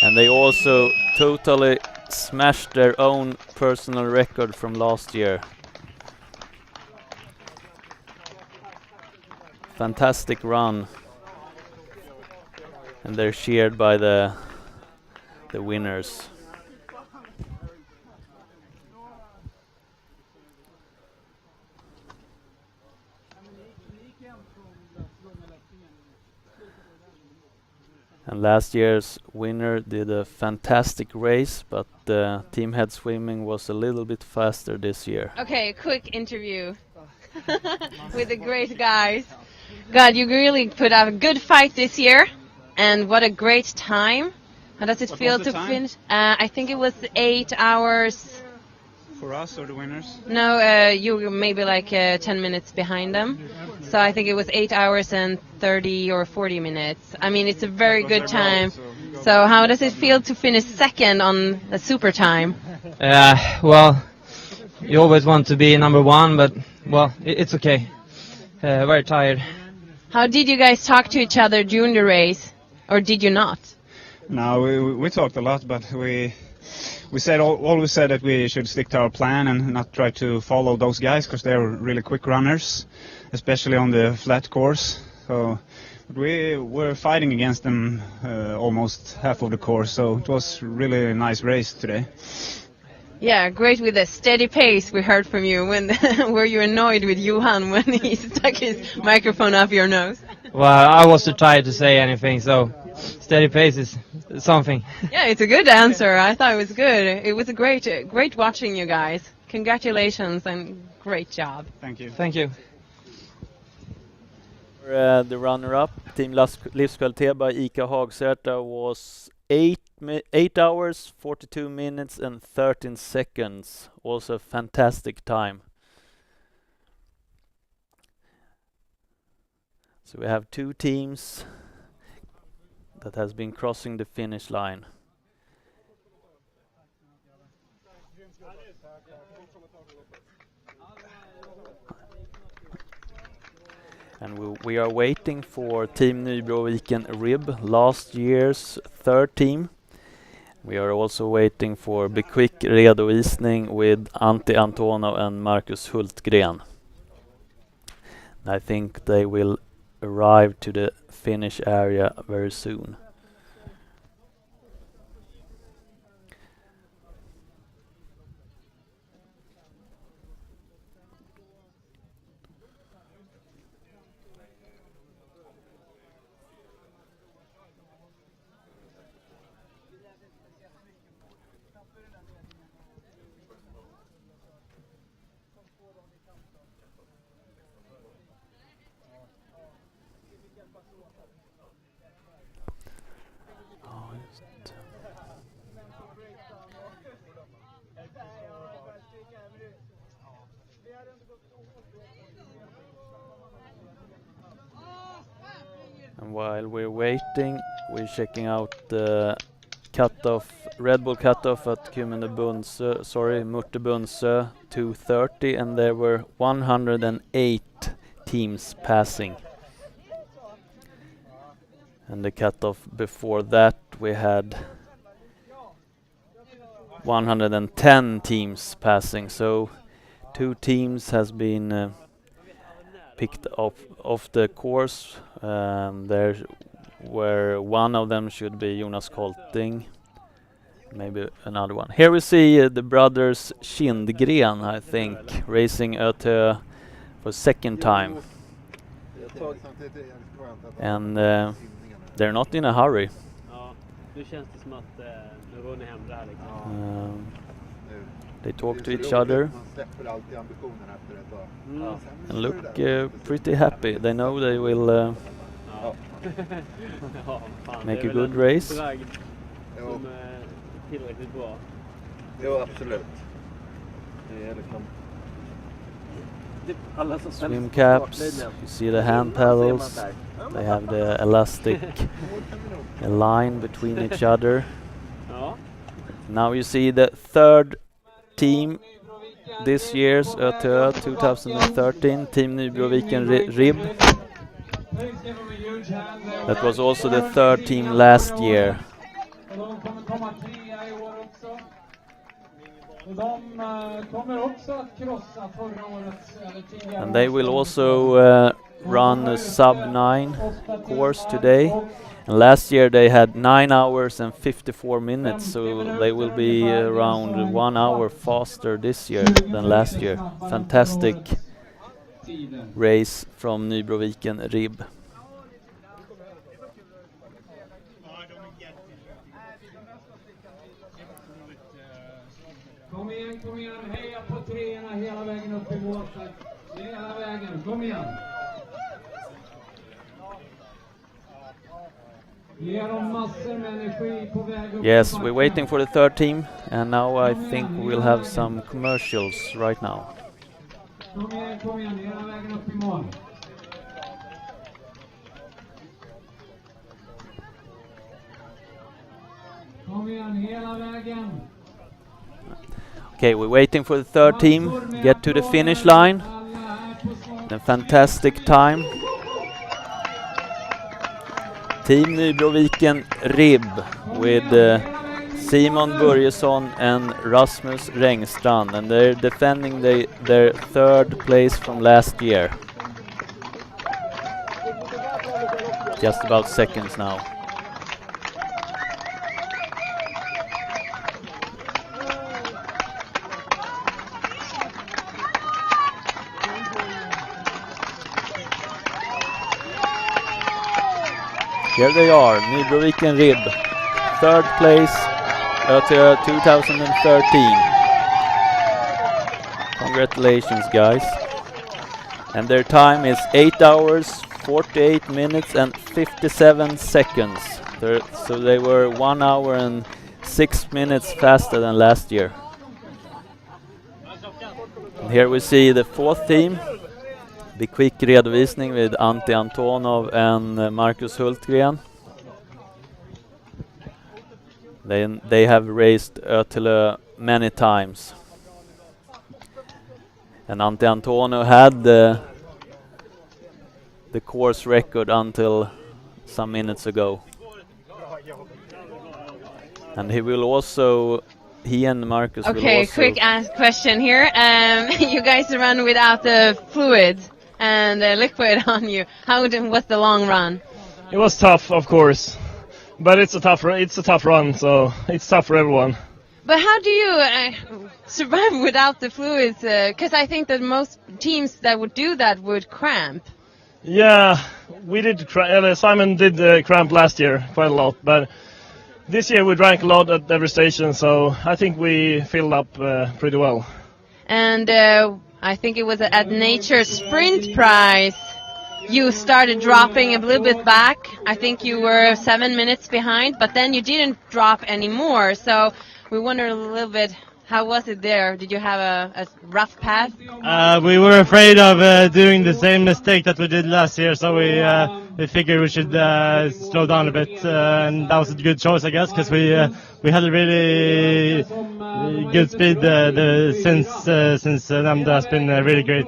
And they also totally smashed their own personal record from last year. Fantastic run. And they're cheered by the winners. And last year's winner did a fantastic race, but team head swimming was a little bit faster this year. Okay, quick interview with the great guys. God, you really put up a good fight this year, and what a great time. How does it feel to finish? I think it was 8 hours. For us or the winners? No, you were maybe like 10 minutes behind them. So I think it was 8 hours and 30 or 40 minutes. I mean, it's a very good time. So how does it feel to finish second on a super time? Well, you always want to be number one, but, well, it's okay. Very tired. How did you guys talk to each other during the race? Or did you not? No, we talked a lot, but we always said that we should stick to our plan and not try to follow those guys because they're really quick runners, especially on the flat course. So we were fighting against them almost half of the course, so it was really a nice race today. Yeah, great with a steady pace we heard from you. Were you annoyed with Johan when he stuck his microphone up your nose? Well, I was too tired to say anything, so steady pace is something. Yeah, it's a good answer. I thought it was good. It was a great watching you guys. Congratulations and great job. Thank you. Thank you. The runner-up, Team Livskvalitet by Ica Hagsätra, was 8 hours, 42 minutes and 13 seconds. Also a fantastic time. So we have two teams that has been crossing the finish line. And we are waiting for Team Milebreaker Rib, last year's third team. We are also waiting for Be Quick redovisning with Antti Antonov and Marcus Hultgren. I think they will arrive to the finish area very soon. And while we're waiting, we're checking out the cutoff, Red Bull cutoff at Murtebundsö 2:30, and there were 108 teams passing. And the cutoff before that we had 110 teams passing. So 2 teams has been picked off the course. There where one of them should be Jonas Kolting, maybe another one. Here we see the brothers Kindgren, I think, racing ÖTILLÖ for second time. And they're not in a hurry. They talk to each other and look pretty happy. They know they will make a good race. Swim caps, you see the hand paddles, they have the elastic line between each other. Now you see the third team this year's ÖTILLÖ 2013, Team Milebreaker Rib. That was also the third team last year. And they will also run a sub-9 course today. And last year they had 9 hours and 54 minutes, so they will be around 1 hour faster this year than last year. Fantastic race from Milebreaker Rib. Kom igen, heja på treorna hela vägen upp i målet. Hela vägen, kom igen. Yes, we're waiting for the third team, and now I think we'll have some commercials right now. Kom igen, hela vägen upp i mål. Kom igen, hela vägen. Okay, we're waiting for the third team, get to the finish line. A fantastic time. Team Milebreaker Rib with Simon Börjesson and Rasmus Rengstrand, and they're defending their third place from last year. Just about seconds now. Here they are, Milebreaker Rib, third place, ÖTILLÖ 2013. Congratulations, guys. And their time is 8 hours, 48 minutes and 57 seconds. So they were 1 hour and 6 minutes faster than last year. And here we see the fourth team. The quick redovisning with Antti Antonov and Marcus Hultgren. They have raced ÖTILLÖ many times. And Antti Antonov had the course record until some minutes ago. And he and Marcus will also... Okay, quick question here. You guys run without the fluid and the liquid on you. How was the long run? It was tough, of course, but it's a tough run, so it's tough for everyone. But how do you survive without the fluids? Because I think that most teams that would do that would cramp. Yeah, we did. Simon did cramp last year quite a lot, but this year we drank a lot at every station, so I think we filled up pretty well. And I think it was at Nature Sprint Prize. you started dropping a little bit back. I think you were 7 minutes behind, but then you didn't drop anymore. So we wondered a little bit, how was it there? Did you have a rough path? We were afraid of doing the same mistake that we did last year, so we figured we should slow down a bit, and that was a good choice, I guess, because we had a really good speed since Namda has been really great.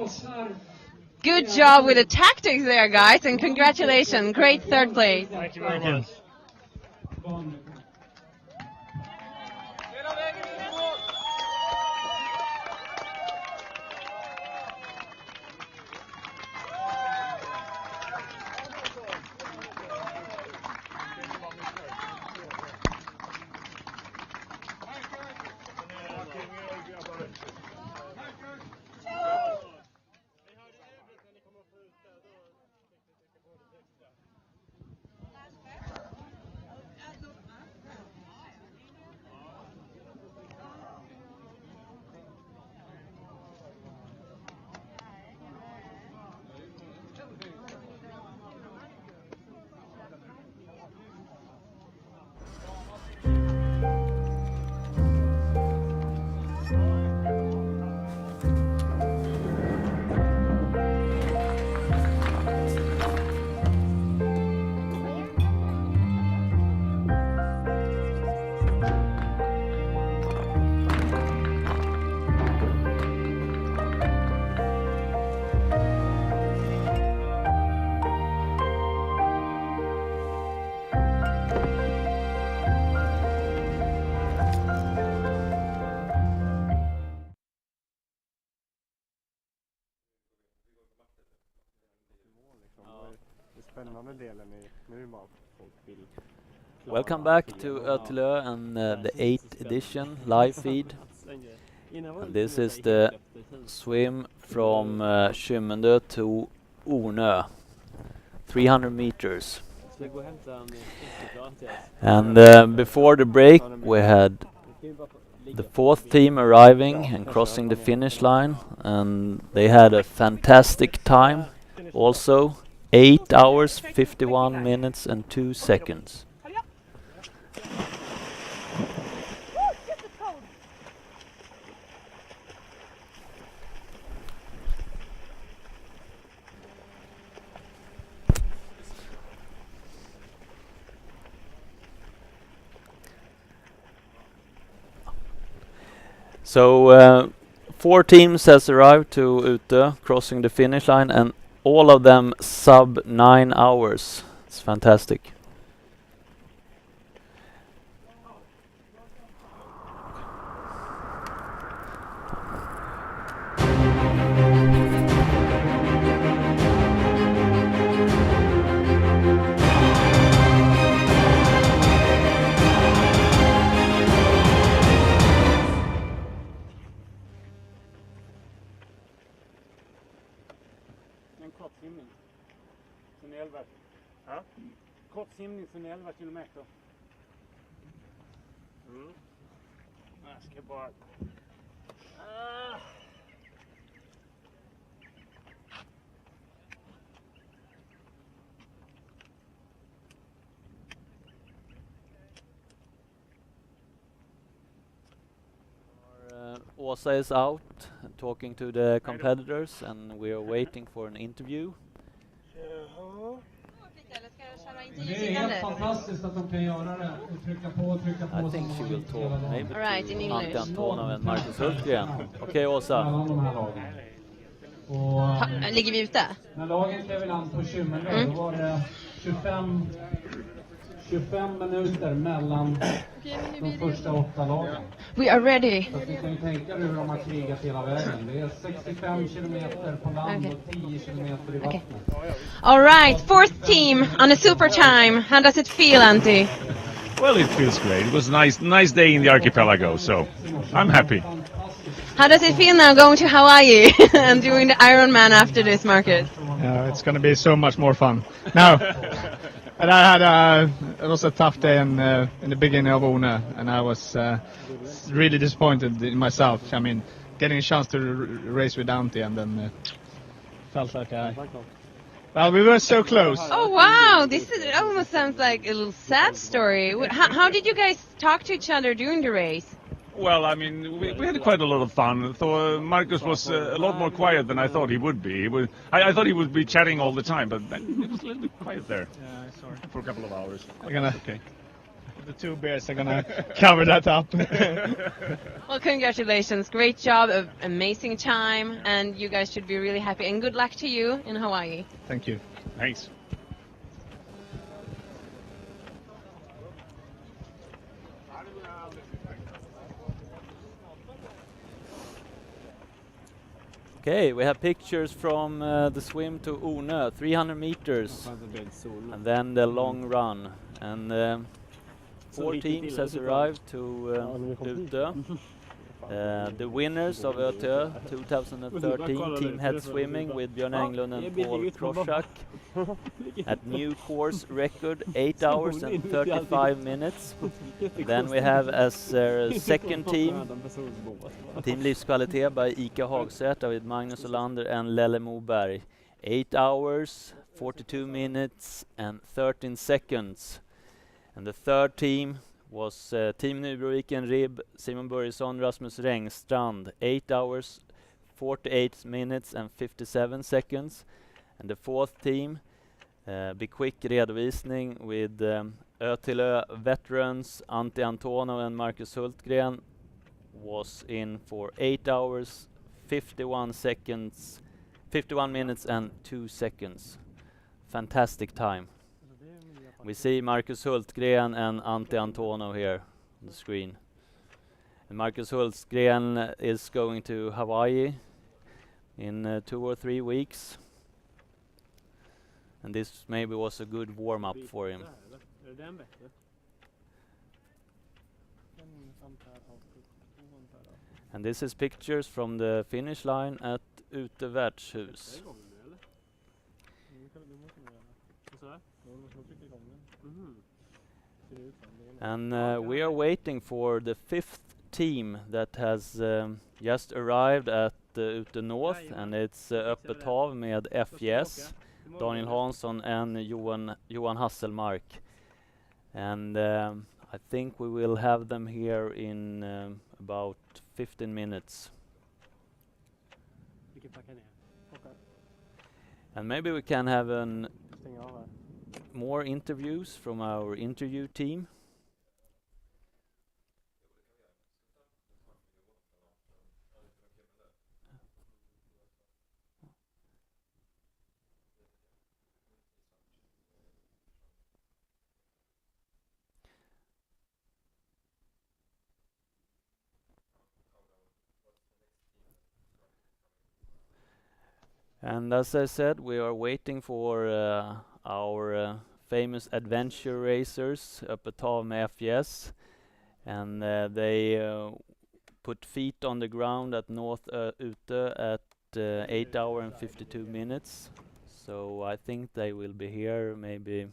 Good job with the tactics there, guys, and congratulations. Great third place. Thank you very much. Welcome back to ÖTILLÖ and the 8th edition live feed. And this is the swim from Kymmendö to Ornö, 300 meters. And before the break we had the 4th team arriving and crossing the finish line, and they had a fantastic time also, 8 hours 51 minutes and 2 seconds. So 4 teams has arrived to Utö, crossing the finish line, and all of them sub 9 hours. It's fantastic. Kortsimning från 11 kilometer. Jag ska bara... Åsa is out talking to the competitors, and we are waiting for an interview. Det är helt fantastiskt att de kan göra det och trycka på. I think she will talk maybe Right, in to English. Ante Antonov and Marcus Hultgren. Okej, Åsa. Ligger vi ute? När lagen klev i land på Kymmendö, då var det 25 minuter mellan de första 8 lagen. We are ready. Så ni kan ju tänka er hur de har krigat hela vägen. Det är 65 kilometer på land och 10 kilometer i vattnet. All right, 4th team on a super time. How does it feel, Antti? Well, it feels great. It was a nice day in the archipelago, so I'm happy. How does it feel now going to Hawaii and doing the Ironman after this, Marcus? It's going to be so much more fun. No, but I had it was a tough day in the beginning of Ornö, and I was really disappointed in myself. I mean, getting a chance to race with Antti, and then felt like Well, we were so close. Oh wow, it almost sounds like a little sad story. How did you guys talk to each other during the race? Well, I mean, we had quite a lot of fun. So Marcus was a lot more quiet than I thought he would be. I thought he would be chatting all the time, but he was a little bit quiet there. Yeah, sorry. For a couple of hours. Okay. The 2 beers are gonna cover that up. Well, congratulations. Great job, amazing time, and you guys should be really happy. And good luck to you in Hawaii. Thank you. Thanks. Okay, we have pictures from the swim to Ornö, 300 meters, and then the long run. And 4 teams has arrived to Utö. The winners of ÖTILLÖ 2013, team head swimming with Björn Englund and Paul Kroschak at new course record 8 hours and 35 minutes. Then we have as second team, Team Livskvalitet by Ika Hagsätra with Magnus Olander and Lelle Moberg. 8 hours, 42 minutes and 13 seconds. And the third team was Team Milebreaker Rib, Simon Börjesson, Rasmus Rengstrand, 8 hours, 48 minutes and 57 seconds. And the fourth team, Be Quick redovisning with ÖTILLÖ veterans Antti Antonov and Marcus Hultgren, was in for 8 hours, 51 minutes and 2 seconds. Fantastic time. We see Marcus Hultgren and Antti Antonov here on the screen. And Marcus Hultgren is going to Hawaii in 2 or 3 weeks. And this maybe was a good warm-up for him. And this is pictures from the finish line at Utö Värdshus. And we are waiting for the 5th team that has just arrived at Utö North, and it's Öppet Hav med FJS, Daniel Hansson and Johan Hasselmark. And I think we will have them here in about 15 minutes. And maybe we can have more interviews from our interview team. And as I said, we are waiting for our famous adventure racers Öppet Hav med FJS, and they put feet on the ground at North Utö at 8 hours and 52 minutes. So I think they will be here maybe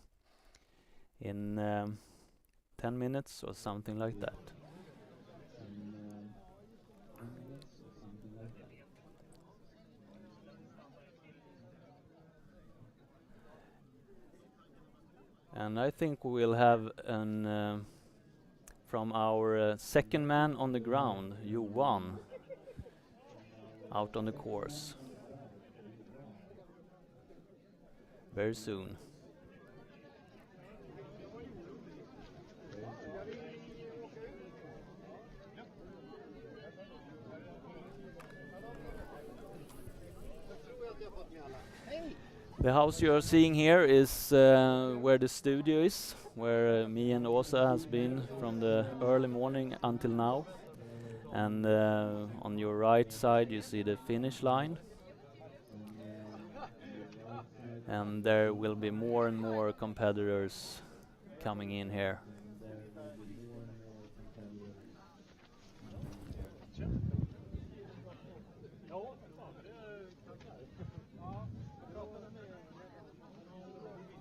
in 10 minutes or something like that. And I think we will have from our second man on the ground, Johan, out on the course very soon. The house you are seeing here is where the studio is, where me and Åsa has been from the early morning until now. And on your right side you see the finish line. And there will be more and more competitors coming in here.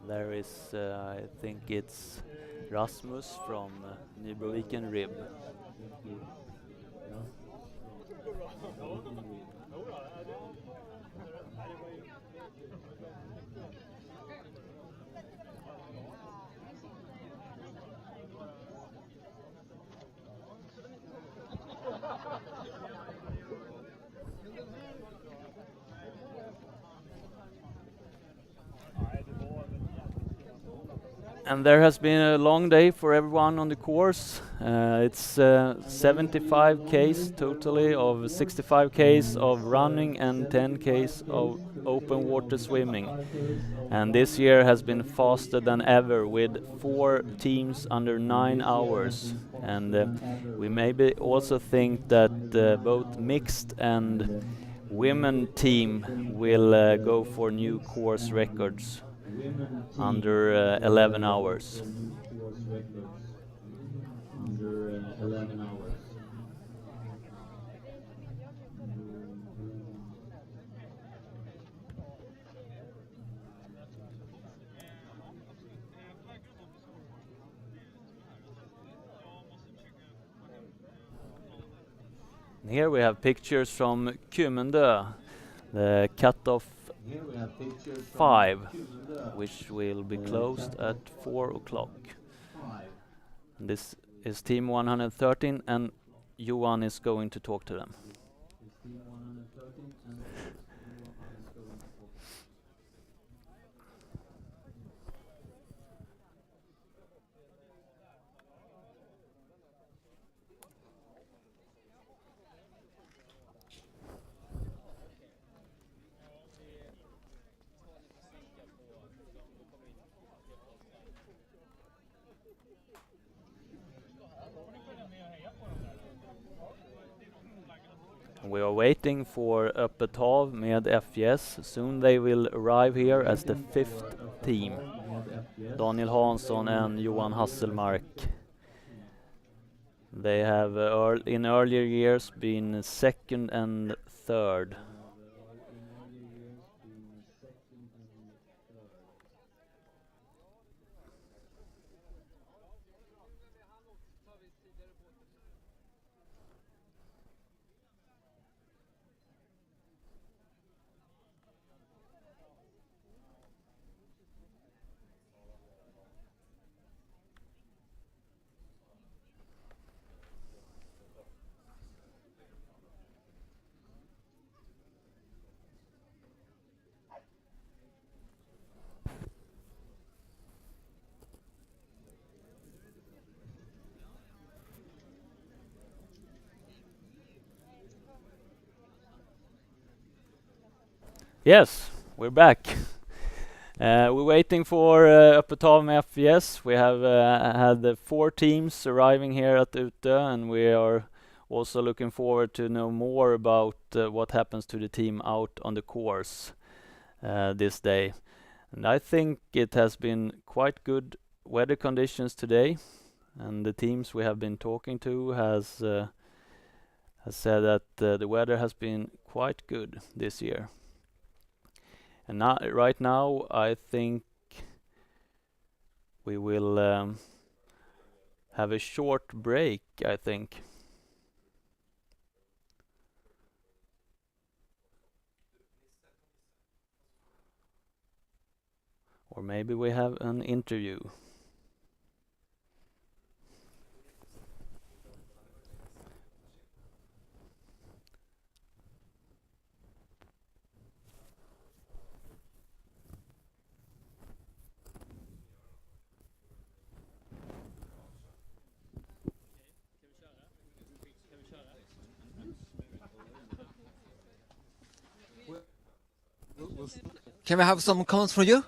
There is, I think it's Rasmus from Milebreaker Rib. And there has been a long day for everyone on the course. It's 75 Ks totally, of 65 Ks of running and 10 Ks of open water swimming. And this year has been faster than ever, with 4 teams under 9 hours. And we maybe also think that both mixed and women team will go for new course records under 11 hours. Here we have pictures from Kymmendö, the cut-off 5, which will be closed at 4 o'clock. This is team 113, and Johan is going to talk to them. We are waiting for Öppet Hav med FJS. Soon they will arrive here as the 5th team. Daniel Hansson and Johan Hasselmark. They have in earlier years been 2nd and 3rd. Yes, we're back. We're waiting for Öppet Hav med FJS. We have had 4 teams arriving here at Utö, and we are also looking forward to know more about what happens to the team out on the course this day. And I think it has been quite good weather conditions today, and the teams we have been talking to has said that the weather has been quite good this year. And right now, I think we will have a short break, I think. Or maybe we have an interview. Can we have some comments from you?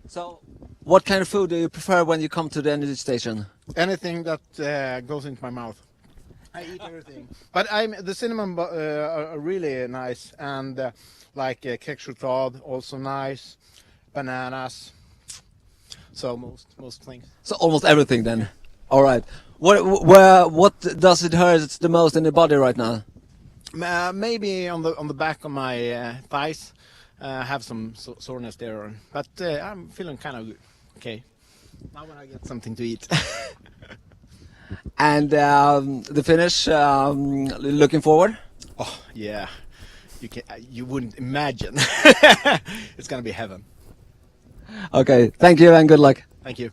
So, what kind of food do you prefer when you come to the energy station? Anything that goes into my mouth. I eat everything. But the cinnamon are really nice, and like kexchoklad, also nice. Bananas. So most things. So almost everything then. All right. What does it hurt the most in the body right now? Maybe on the back of my thighs. Have some soreness there, but I'm feeling kind of okay. Now when I get something to eat. And the finish, looking forward? Oh yeah, you wouldn't imagine. It's gonna be heaven. Okay, thank you and good luck. Thank you.